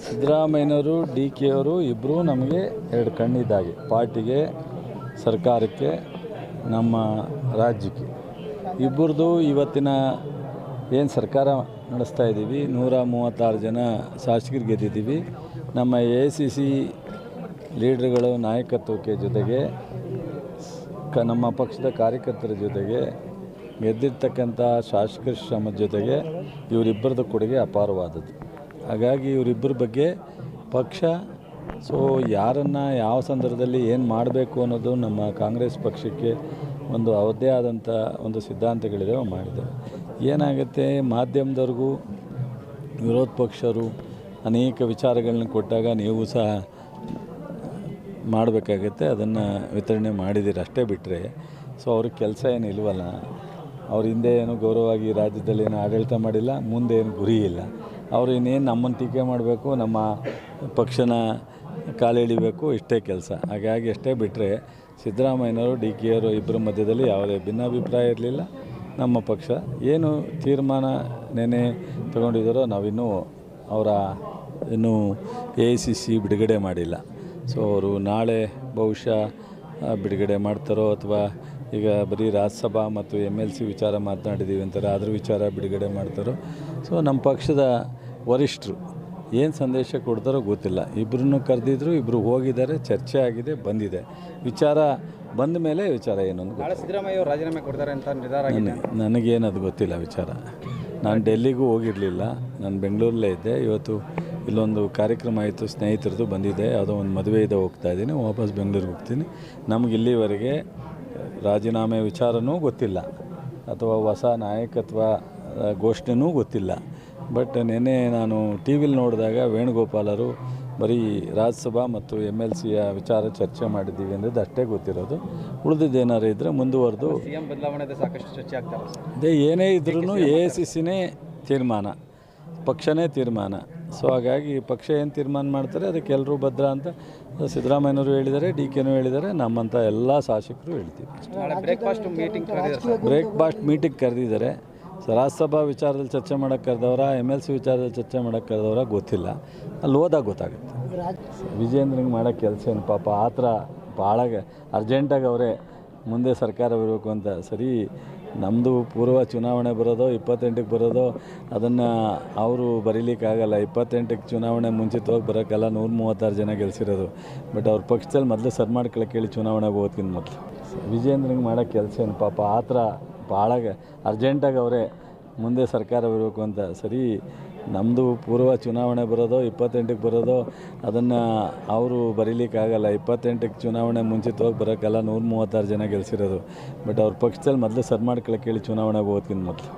ಸಿದ್ದರಾಮಯ್ಯನವರು D K ಅವರು ಇಬ್ಬರೂ ನಮಗೆ ಎರಡು ಕಣ್ಣಿದ್ದಾಗೆ, ಪಾರ್ಟಿಗೆ, ಸರ್ಕಾರಕ್ಕೆ, ನಮ್ಮ ರಾಜ್ಯಕ್ಕೆ. ಇಬ್ಬರದು ಇವತ್ತಿನ ಏನು ಸರ್ಕಾರ ನಡೆಸ್ತಾ ಇದ್ದೀವಿ, 136 ಜನ ಶಾಸಕರು ಗೆದ್ದಿದ್ದೀವಿ. ನಮ್ಮ AICC ಲೀಡ್ರ್ಗಳು ನಾಯಕತ್ವಕ್ಕೆ ಜೊತೆಗೆ ನಮ್ಮ ಪಕ್ಷದ ಕಾರ್ಯಕರ್ತರ ಜೊತೆಗೆ ಗೆದ್ದಿರ್ತಕ್ಕಂಥ ಶಾಸಕರ ಶ್ರಮದ ಜೊತೆಗೆ ಇವರಿಬ್ಬರದ್ದು ಕೊಡುಗೆ ಅಪಾರವಾದದ್ದು. ಹಾಗಾಗಿ ಇವರಿಬ್ಬರ ಬಗ್ಗೆ ಪಕ್ಷ ಯಾರನ್ನು ಯಾವ ಸಂದರ್ಭದಲ್ಲಿ ಏನು ಮಾಡಬೇಕು ಅನ್ನೋದು ನಮ್ಮ ಕಾಂಗ್ರೆಸ್ ಪಕ್ಷಕ್ಕೆ ಒಂದು ಅವರದೇ ಆದಂಥ ಒಂದು ಸಿದ್ಧಾಂತಗಳಿದೆ, ಮಾಡಿದ್ದೇವೆ. ಏನಾಗುತ್ತೆ, ಮಾಧ್ಯಮದವ್ರಿಗೂ ವಿರೋಧ ಪಕ್ಷರು ಅನೇಕ ವಿಚಾರಗಳನ್ನ ಕೊಟ್ಟಾಗ ನೀವು ಸಹ ಮಾಡಬೇಕಾಗತ್ತೆ, ಅದನ್ನು ವಿತರಣೆ ಮಾಡಿದ್ದೀರಿ ಅಷ್ಟೇ ಬಿಟ್ಟರೆ ಅವ್ರಿಗೆ ಕೆಲಸ ಏನು ಇಲ್ವಲ್ಲ. ಅವ್ರ ಹಿಂದೆ ಏನು ಗೌರವವಾಗಿ ರಾಜ್ಯದಲ್ಲಿ ಏನು ಆಡಳಿತ ಮಾಡಿಲ್ಲ, ಮುಂದೆ ಏನು ಗುರಿ ಇಲ್ಲ. ಅವರು ಇನ್ನೇನು ನಮ್ಮನ್ನು ಟೀಕೆ ಮಾಡಬೇಕು, ನಮ್ಮ ಪಕ್ಷನ ಕಾಲೆಳಿಬೇಕು, ಇಷ್ಟೇ ಕೆಲಸ. ಹಾಗಾಗಿ ಅಷ್ಟೇ ಬಿಟ್ಟರೆ ಸಿದ್ದರಾಮಯ್ಯನವರು ಡಿ ಕೆ ಅವರು ಇಬ್ಬರ ಮಧ್ಯದಲ್ಲಿ ಯಾವುದೇ ಭಿನ್ನಾಭಿಪ್ರಾಯ ಇರಲಿಲ್ಲ. ನಮ್ಮ ಪಕ್ಷ ಏನು ತೀರ್ಮಾನ ನೆನೆ ತಗೊಂಡಿದ್ದಾರೋ ನಾವಿನ್ನೂ ಅವರ ಇನ್ನೂ AICC ಬಿಡುಗಡೆ ಮಾಡಿಲ್ಲ. ಅವರು ನಾಳೆ ಬಹುಶಃ ಬಿಡುಗಡೆ ಮಾಡ್ತಾರೋ ಅಥವಾ ಈಗ ಬರೀ ರಾಜ್ಯಸಭಾ ಮತ್ತು MLC ವಿಚಾರ ಮಾತನಾಡಿದ್ದೀವಿ ಅಂತಾರೆ, ಅದ್ರ ವಿಚಾರ ಬಿಡುಗಡೆ ಮಾಡ್ತಾರೋ. ನಮ್ಮ ಪಕ್ಷದ ವರಿಷ್ಠರು ಏನು ಸಂದೇಶ ಕೊಡ್ತಾರೋ ಗೊತ್ತಿಲ್ಲ. ಇಬ್ಬರನ್ನು ಕರೆದಿದ್ರು, ಇಬ್ಬರು ಹೋಗಿದ್ದಾರೆ, ಚರ್ಚೆ ಆಗಿದೆ, ಬಂದಿದೆ. ವಿಚಾರ ಬಂದ ಮೇಲೆ ವಿಚಾರ ಏನು ಅಂತ ಸಿದ್ದರಾಮಯ್ಯ ಅವರು ರಾಜೀನಾಮೆ ಕೊಡ್ತಾರೆ ಅಂತ ನಿರ್ಧಾರ ಆಗಿದೆ. ನನಗೇನು ಅದು ಗೊತ್ತಿಲ್ಲ ವಿಚಾರ. ನಾನು ಡೆಲ್ಲಿಗೂ ಹೋಗಿರಲಿಲ್ಲ, ನಾನು ಬೆಂಗಳೂರಲ್ಲೇ ಇದ್ದೆ. ಇವತ್ತು ಇಲ್ಲೊಂದು ಕಾರ್ಯಕ್ರಮ ಆಯಿತು, ಸ್ನೇಹಿತರದು ಬಂದಿದೆ, ಯಾವುದೋ ಒಂದು ಮದುವೆ ಇದೆ, ಹೋಗ್ತಾ ಇದ್ದೀನಿ, ವಾಪಸ್ ಬೆಂಗಳೂರಿಗೆ ಹೋಗ್ತೀನಿ. ನಮಗೆ ಇಲ್ಲಿವರೆಗೆ ರಾಜೀನಾಮೆ ವಿಚಾರನೂ ಗೊತ್ತಿಲ್ಲ ಅಥವಾ ಹೊಸ ನಾಯಕತ್ವ ಘೋಷಣೆನೂ ಗೊತ್ತಿಲ್ಲ. ಬಟ್ ನೆನ್ನೆ ನಾನು TV ವಿಲಿ ನೋಡಿದಾಗ ವೇಣುಗೋಪಾಲರು ಬರೀ ರಾಜ್ಯಸಭಾ ಮತ್ತು MLCಯ ವಿಚಾರ ಚರ್ಚೆ ಮಾಡಿದ್ದೀವಿ ಅಂದಿದ್ದು ಅಷ್ಟೇ ಗೊತ್ತಿರೋದು. ಉಳಿದಿದ್ದೇನಾರು ಇದ್ದರೆ ಮುಂದುವರೆದು CM ಬದಲಾವಣೆ ಸಾಕಷ್ಟು ಚರ್ಚೆ ಆಗ್ತಾರೆ. ಅದೇ ಏನೇ ಇದ್ರೂ AICCನೇ ತೀರ್ಮಾನ, ಪಕ್ಷನೇ ತೀರ್ಮಾನ. ಹಾಗಾಗಿ ಪಕ್ಷ ಏನು ತೀರ್ಮಾನ ಮಾಡ್ತಾರೆ ಅದಕ್ಕೆ ಎಲ್ಲರೂ ಭದ್ರ ಅಂತ ಸಿದ್ದರಾಮಯ್ಯನವರು ಹೇಳಿದ್ದಾರೆ, ಡಿ ಕೆನೂ ಹೇಳಿದ್ದಾರೆ, ನಮ್ಮಂಥ ಎಲ್ಲ ಶಾಸಕರು ಹೇಳ್ತೀವಿ. ಬ್ರೇಕ್ಫಾಸ್ಟ್ ಮೀಟಿಂಗ್ ಕರೆದಿದ್ದಾರೆ. ರಾಜ್ಯಸಭಾ ವಿಚಾರದಲ್ಲಿ ಚರ್ಚೆ ಮಾಡೋಕ್ಕೆ ಕರೆದವರ, MLC ವಿಚಾರದಲ್ಲಿ ಚರ್ಚೆ ಮಾಡೋಕ್ಕೆ ಕರೆದವರ ಗೊತ್ತಿಲ್ಲ. ಅಲ್ಲಿ ಹೋದಾಗ ಗೊತ್ತಾಗುತ್ತೆ. ವಿಜೇಂದ್ರಂಗೆ ಮಾಡೋ ಕೆಲಸ ಏನು ಪಾಪ, ಆ ಥರ ಭಾಳ ಅರ್ಜೆಂಟಾಗಿ ಅವರೇ ಮುಂದೆ ಸರ್ಕಾರ ಬರಬೇಕು ಅಂತ. ಸರಿ, ನಮ್ಮದು ಪೂರ್ವ ಚುನಾವಣೆ ಬರೋದು 28ಕ್ಕೆ ಬರೋದು, ಅದನ್ನು ಅವರು ಬರೀಲಿಕ್ಕಾಗಲ್ಲ. 28ಕ್ಕೆ ಚುನಾವಣೆ ಮುಂಚಿತವಾಗಿ ಬರೋಕ್ಕಲ್ಲ. 136 ಜನ ಗೆಲ್ಸಿರೋದು. ಬಟ್ ಅವ್ರ ಪಕ್ಷದಲ್ಲಿ ಮೊದಲು ಸರ್ ಮಾಡ್ಕೊಳ್ಳೋಕೆ ಹೇಳಿ ಚುನಾವಣೆಗೆ ಹೋಗ್ತೀನಿ ಮೊದಲು. ವಿಜೇಂದ್ರಂಗೆ ಮಾಡೋ ಕೆಲಸ ಏನು ಪಾಪ, ಆ ಥರ ಭಾಳ ಅರ್ಜೆಂಟಾಗಿ ಅವರೇ ಮುಂದೆ ಸರ್ಕಾರ ಬರಬೇಕು ಅಂತ. ಸರಿ, ನಮ್ಮದು ಪೂರ್ವ ಚುನಾವಣೆ ಬರೋದು 28ಕ್ಕೆ ಬರೋದು, ಅದನ್ನು ಅವರು ಬರೀಲಿಕ್ಕಾಗಲ್ಲ. 28ಕ್ಕೆ ಚುನಾವಣೆ ಮುಂಚಿತವಾಗಿ ಬರೋಕ್ಕಲ್ಲ. 136 ಜನ ಗೆಲ್ಸಿರೋದು. ಬಟ್ ಅವ್ರ ಪಕ್ಷದಲ್ಲಿ ಮೊದಲು ಸರ್ ಮಾಡ್ಕೊಳ್ಳೋಕೆ ಹೇಳಿ ಚುನಾವಣೆಗೆ ಹೋಗ್ತೀನಿ ಮೊದಲು.